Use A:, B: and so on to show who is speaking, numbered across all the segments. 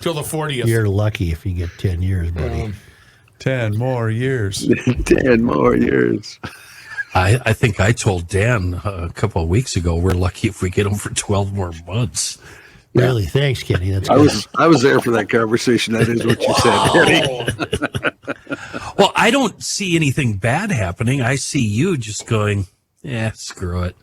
A: till the 40th.
B: You're lucky if you get 10 years, buddy.
C: 10 more years.
D: 10 more years.
E: I think I told Dan a couple of weeks ago, we're lucky if we get him for 12 more months.
B: Really? Thanks, Kenny. That's
D: I
B: good.
D: was there for that conversation. That is what you said, Kenny.
E: Well, I don't see anything bad happening. I see you just going, screw it.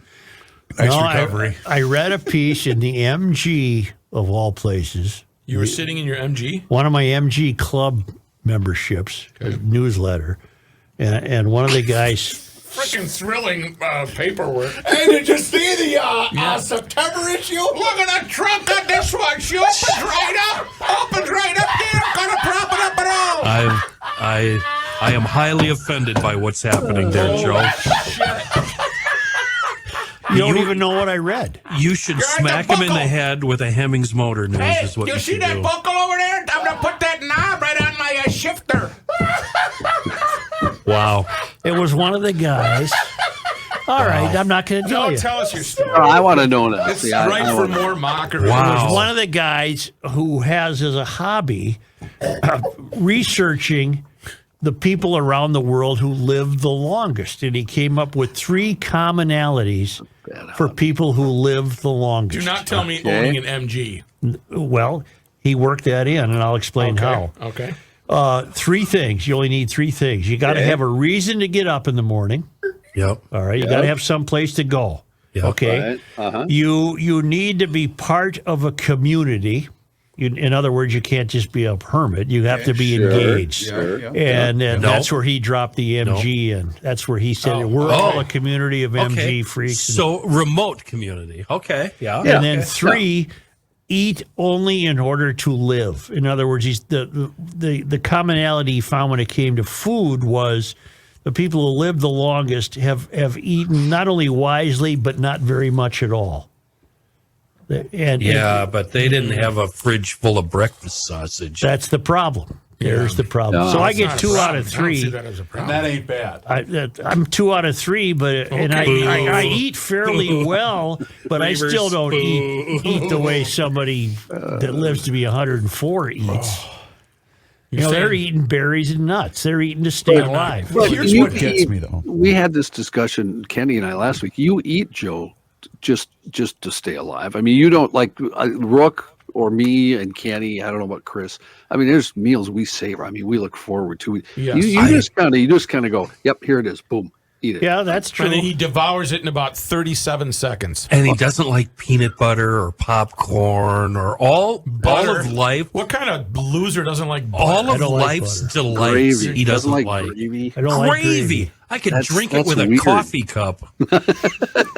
C: Nice
B: No,
C: recovery.
B: I read a piece in the MG, of all places,
A: You were sitting in your MG?
B: one of my MG club memberships, newsletter, and one of the guys...
A: Freaking thrilling paperwork. Hey, did you see the September issue? Look at that Trump got this one. She opens right up. Opens right up there. Gonna prop it up at all.
E: I am highly offended by what's happening there, Joe.
B: You don't even know what I read.
E: You should
A: You're at
E: smack
A: the
E: him in the
A: buckle.
E: head with a Hemmings Motor News
A: Hey,
E: is what
A: you
E: you
A: see
E: should
A: that
E: do.
A: buckle over there? I'm gonna put that knob right on my shifter.
E: Wow.
B: It was one of the guys. All right, I'm not going to tell
A: No,
B: you.
A: tell us your story.
D: Oh, I want to know now.
A: It's
D: See, I
A: right for
D: wanna-
A: more mockery.
E: Wow.
B: It was one of the guys who has as a hobby researching the people around the world who lived the longest. And he came up with 3 commonalities for people who lived the longest.
A: Do not tell me
D: Okay.
A: owning an MG.
B: Well, he worked that in, and I'll explain how.
A: Okay.
B: 3 things. You only need 3 things. You got to have a reason to get up in the morning.
E: Yep.
B: All right. You got to have some place to go.
E: Yep.
B: Okay.
D: Right. Uh-huh.
B: You need to be part of a community. In other words, you can't just be a hermit. You have to be engaged.
D: Sure.
B: And that's
E: No.
B: where he dropped the MG, and that's where he said, we're all a community of MG
E: Okay.
B: freaks.
E: So remote community. Okay. Yeah.
B: And then 3, eat only in order to live. In other words, the commonality he found when it came to food was the people who lived the longest have eaten not only wisely, but not very much at all. And
E: Yeah, but they didn't have a fridge full of breakfast sausage.
B: that's the problem. There's the problem.
D: No,
B: So I
D: it's
B: get 2 out of
A: I don't see
B: 3.
A: that as a problem.
C: That ain't bad.
B: I'm 2 out of 3, but and I eat fairly well, but I still don't eat the way somebody that lives to be 104 eats. You know, they're eating berries and nuts. They're eating to stay alive.
D: Well,
C: Here's
D: you
C: what gets
D: eat-
C: me, though.
D: We had this discussion, Kenny and I, last week. You eat, Joe, just to stay alive. I mean, you don't like Rook or me and Kenny. I don't know about Chris. I mean, there's meals we savor. I mean, we look forward to it.
A: Yes.
D: You just kind of go, yep, here it is. Boom, eat it.
B: Yeah, that's true.
A: And then he devours it in about 37 seconds.
E: And he doesn't like peanut butter or popcorn or all
A: Butter.
E: of life.
A: What kind of loser doesn't like butter?
E: All of
B: don't like
E: life's
B: butter.
E: delights
D: Gravy.
E: he doesn't like.
D: gravy.
B: I don't like
E: Gravy.
B: gravy.
E: I could
D: That's-
E: drink it
D: that's
E: with a
D: weird.
E: coffee cup. I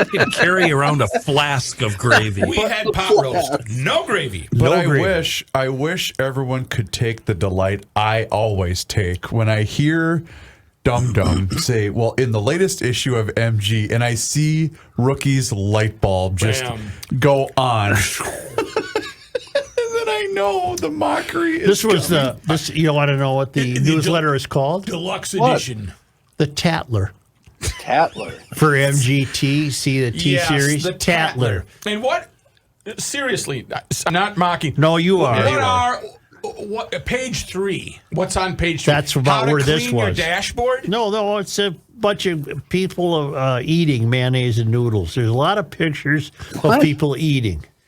E: could carry around a flask of gravy.
A: We had pot roast. No gravy.
C: But
B: No
C: I
B: gravy.
C: wish everyone could take the delight I always take when I hear Dum Dum say, well, in the latest issue of MG, and I see Rookie's light bulb just
A: Bam.
C: go on. And then I know the mockery is
B: This was
C: coming.
B: this. You want to know what the newsletter is called?
A: Deluxe edition.
B: The Tatler
D: Tatler.
B: for MGT. See the T
A: Yes,
B: series.
A: the
B: Tatler.
A: And what? Seriously, I'm not mocking.
B: No, you are.
A: What are page 3? What's on page 3?
B: That's about
A: How to
B: where this
A: clean your
B: was.
A: dashboard?
B: No, it's a bunch of people eating mayonnaise and noodles. There's a lot of pictures of people eating.